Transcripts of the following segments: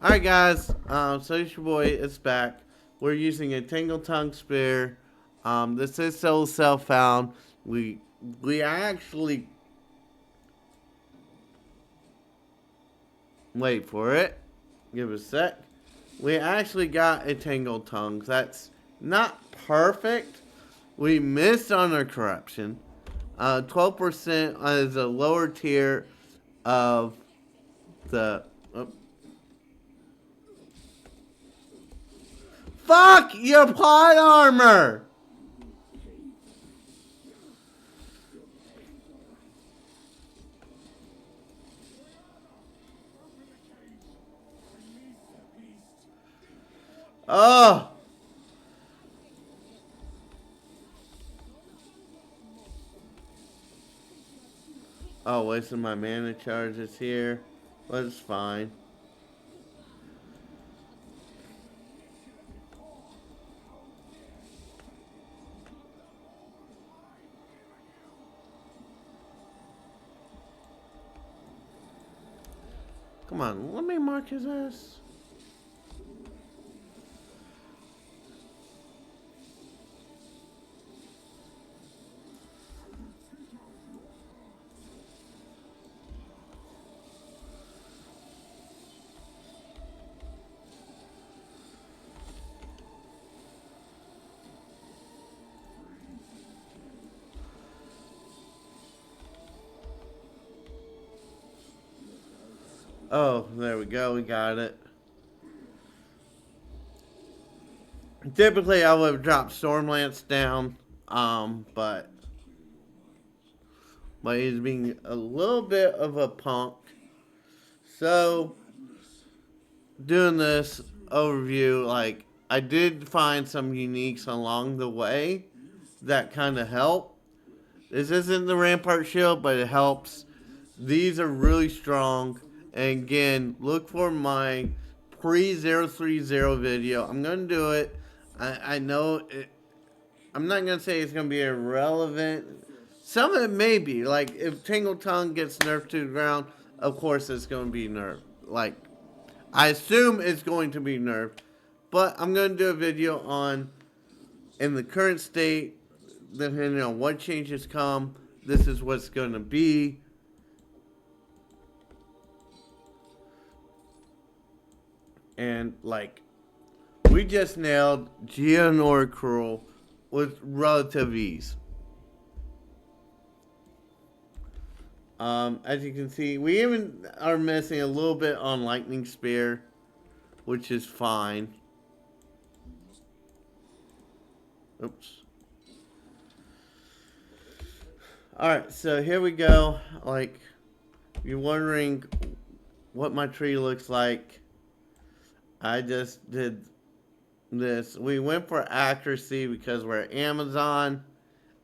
Alright guys, so it's your boy, it's back. We're using a tangletongue spear. This is still self-found. We actually, wait for it, give it a sec. We actually got a tangletongue. That's not perfect. We missed on our corruption. 12% is a lower tier of the... Oh. Fuck your plot armor! Oh! Oh, wasting my mana charges here. But it's fine. Come on, let me mark his ass. Oh, there we go. We got it. Typically, I would have dropped Stormlance down, but he's being a little bit of a punk. So, doing this overview, like, I did find some uniques along the way that kind of help. This isn't the Rampart Shield, but it helps. These are really strong. And again, look for my pre-030 video. I'm going to do it. I know it, I'm not going to say it's going to be irrelevant. Some of it may be. Like, if Tingle Tongue gets nerfed to the ground, of course it's going to be nerfed. Like, I assume it's going to be nerfed. But I'm going to do a video on, in the current state, depending on what changes come, this is what's going to be. And, like, we just nailed geonor Cruel with relative ease. As you can see, we even are missing a little bit on Lightning Spear, which is fine. Oops. Alright, so here we go. Like, you're wondering what my tree looks like. I just did this. We went for accuracy because we're Amazon.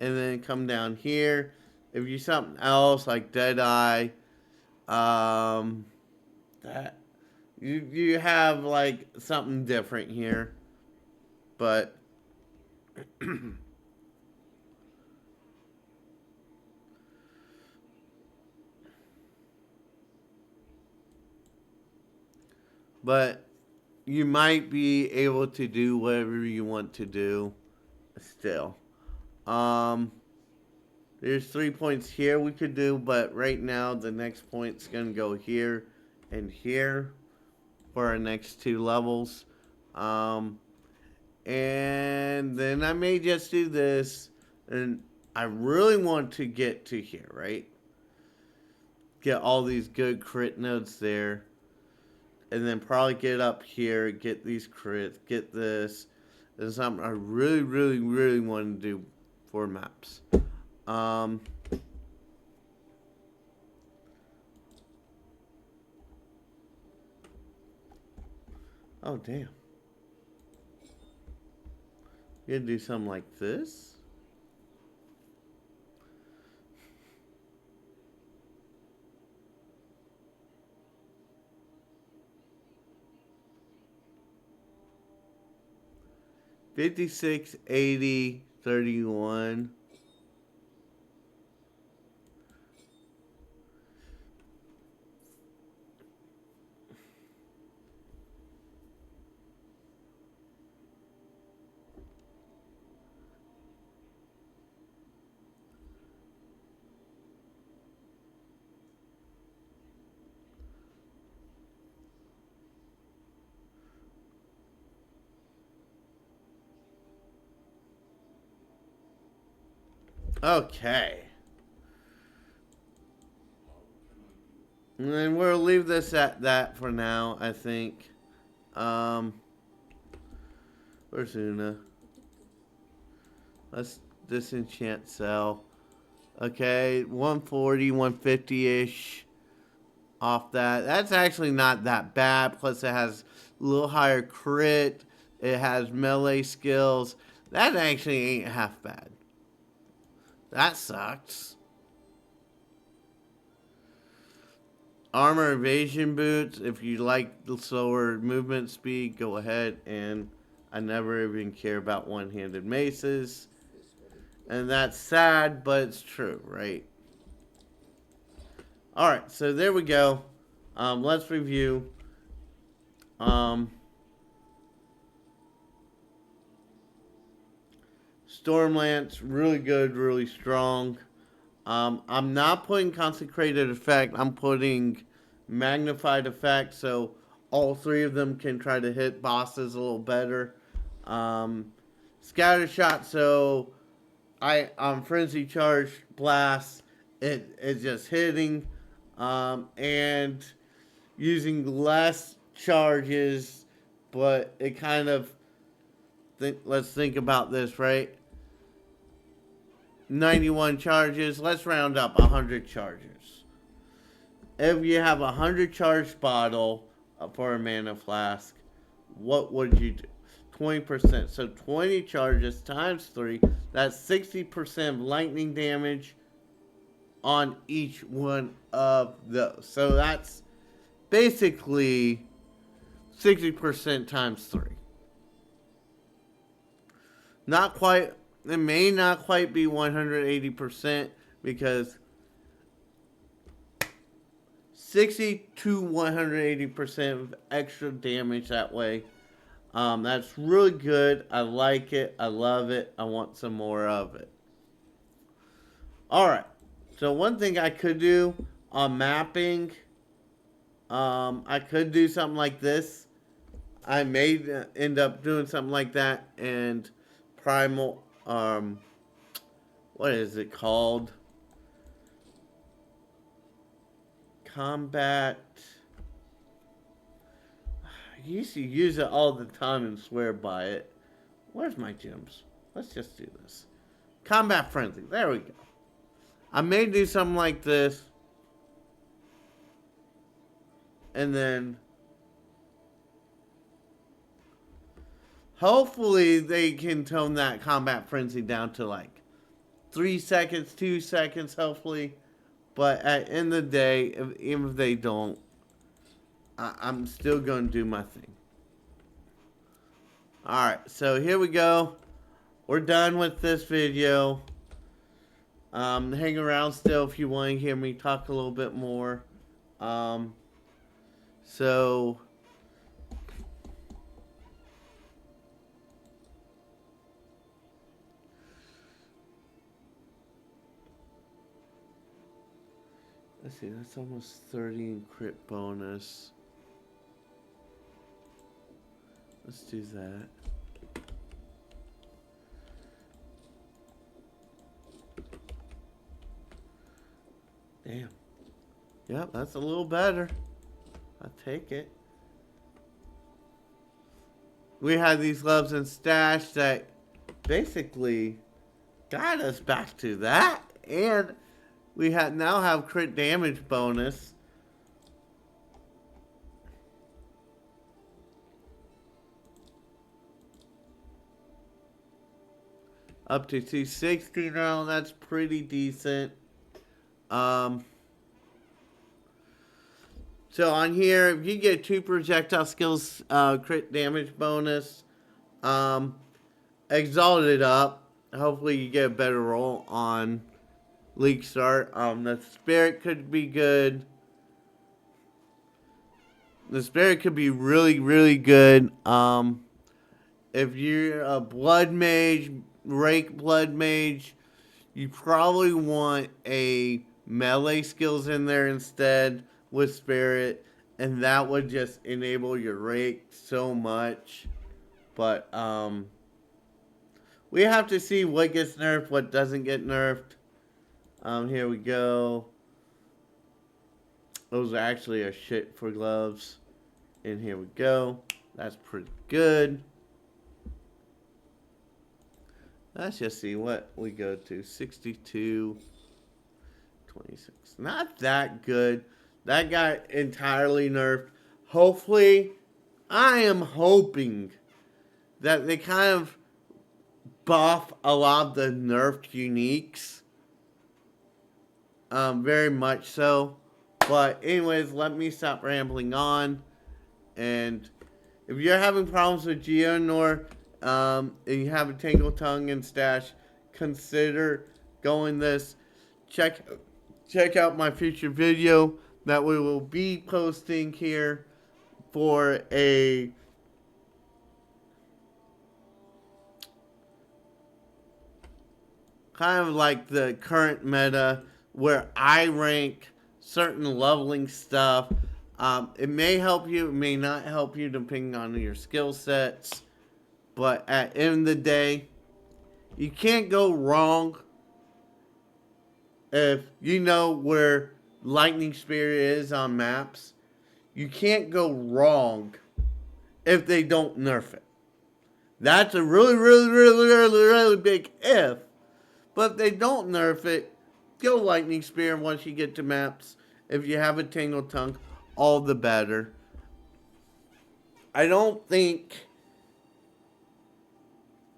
And then come down here. If you something else like Deadeye, that you have like something different here. But but you might be able to do whatever you want to do still. Um, there's 3 points here we could do, but right now the next point's gonna go here and here for our next 2 levels. And then I may just do this, and I really want to get to here, right? Get all these good crit nodes there. And then probably get up here, get these crits, get this. This is something I really, really, really want to do for maps. Oh, damn. You gotta do something like this. 56, 80, 31. Okay. And then we'll leave this at that for now, I think. Where's Una? Let's disenchant Cell. Okay, 140, 150-ish off that. That's actually not that bad. Plus it has a little higher crit. It has melee skills. That actually ain't half bad. That sucks. Armor evasion boots. If you like the slower movement speed, go ahead. And I never even care about one-handed maces. And that's sad, but it's true, right? Alright, so there we go. Let's review. Stormlance, really good, really strong. I'm not putting consecrated effect. I'm putting magnified effect, so all three of them can try to hit bosses a little better. Scatter shot, so frenzy charge blast. It's just hitting, and using less charges, but it kind of let's think about this, right? 91 charges. Let's round up 100 charges. If you have a 100 charge bottle for a mana flask, what would you do? 20%. So 20 charges times 3. That's 60% of lightning damage on each one of those. So that's basically 60% times 3. Not quite. It may not quite be 180% because 60 to 180% of extra damage that way. That's really good. I like it. I love it. I want some more of it. Alright. So one thing I could do on mapping, I could do something like this. I may end up doing something like that, and primal, what is it called? Combat. I used to use it all the time and swear by it. Where's my gems? Let's just do this. Combat frenzy. There we go. I may do something like this. And then hopefully they can tone that combat frenzy down to like 3 seconds, 2 seconds, hopefully. But at the end of the day, even if they don't, I'm still going to do my thing. Alright, so here we go. We're done with this video. Hang around still if you want to hear me talk a little bit more. So let's see, that's almost 30 in crit bonus. Let's do that. Damn. Yep, that's a little better. I'll take it. We had these loves and stash that basically got us back to that. And we now have crit damage bonus. Up to 260 now. That's pretty decent. So on here, if you get 2 projectile skills crit damage bonus, exalted up. Hopefully you get a better roll on League Start. The Spirit could be good. The Spirit could be really, really good. If you're a Blood Mage, Rake Blood Mage, you probably want a melee skills in there instead with Spirit, and that would just enable your Rake so much. But we have to see what gets nerfed, what doesn't get nerfed. Here we go. Those actually are shit for gloves. And here we go. That's pretty good. Let's just see what we go to. 62, 26. Not that good. That got entirely nerfed. Hopefully, I am hoping that they kind of buff a lot of the nerfed uniques. Very much so. But anyways, let me stop rambling on. And if you're having problems with geonor, and you have a tangletongue and stash, consider going this. Check out my future video that we will be posting here for a kind of like the current meta where I rank certain leveling stuff. It may help you, it may not help you depending on your skill sets. But at the end of the day, you can't go wrong if you know where Lightning Spear is on maps. You can't go wrong if they don't nerf it. That's a really big if. But if they don't nerf it, go Lightning Spear once you get to maps. If you have a Tangletongue, all the better. I don't think...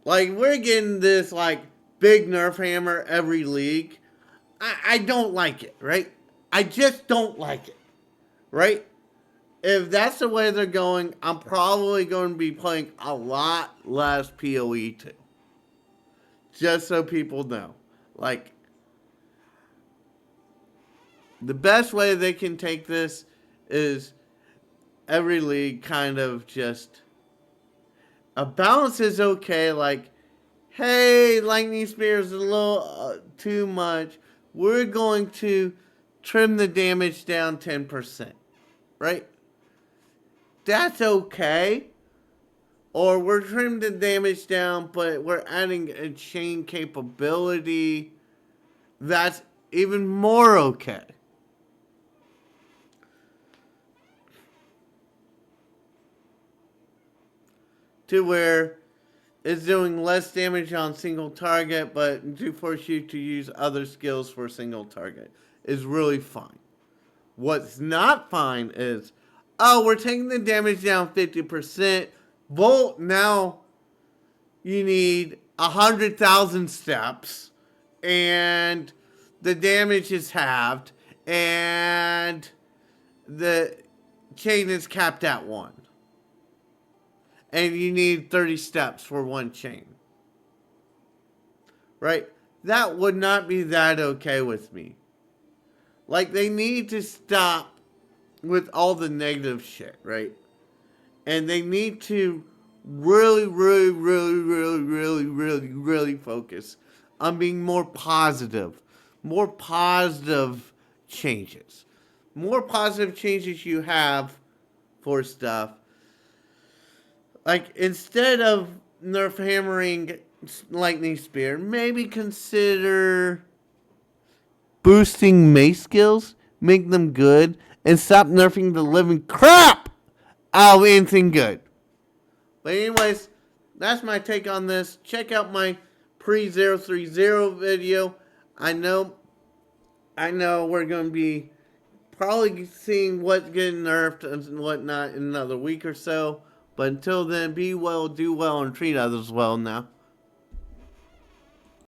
Like, we're getting this, like, big nerf hammer every league. I don't like it, right? I just don't like it, right? If that's the way they're going, I'm probably going to be playing a lot less PoE too. Just so people know. Like, the best way they can take this is every league kind of just... A balance is okay, like, hey, Lightning Spear is a little too much. We're going to trim the damage down 10%, right? That's okay. Or we're trimming the damage down, but we're adding a chain capability. That's even more okay. To where it's doing less damage on single target, but to force you to use other skills for a single target is really fine. What's not fine is, oh, we're taking the damage down 50%. Volt, now you need 100,000 steps, and the damage is halved, and the chain is capped at 1. And you need 30 steps for one chain. Right? That would not be that okay with me. Like, they need to stop with all the negative shit, right? And they need to really focus on being more positive. More positive changes. More positive changes you have for stuff. Like, instead of nerf hammering Lightning Spear, maybe consider boosting mace skills, make them good, and stop nerfing the living crap out of anything good. But anyways, that's my take on this. Check out my pre-030 video. I know we're going to be probably seeing what's getting nerfed and whatnot in another week or so. But until then, be well, do well, and treat others well now.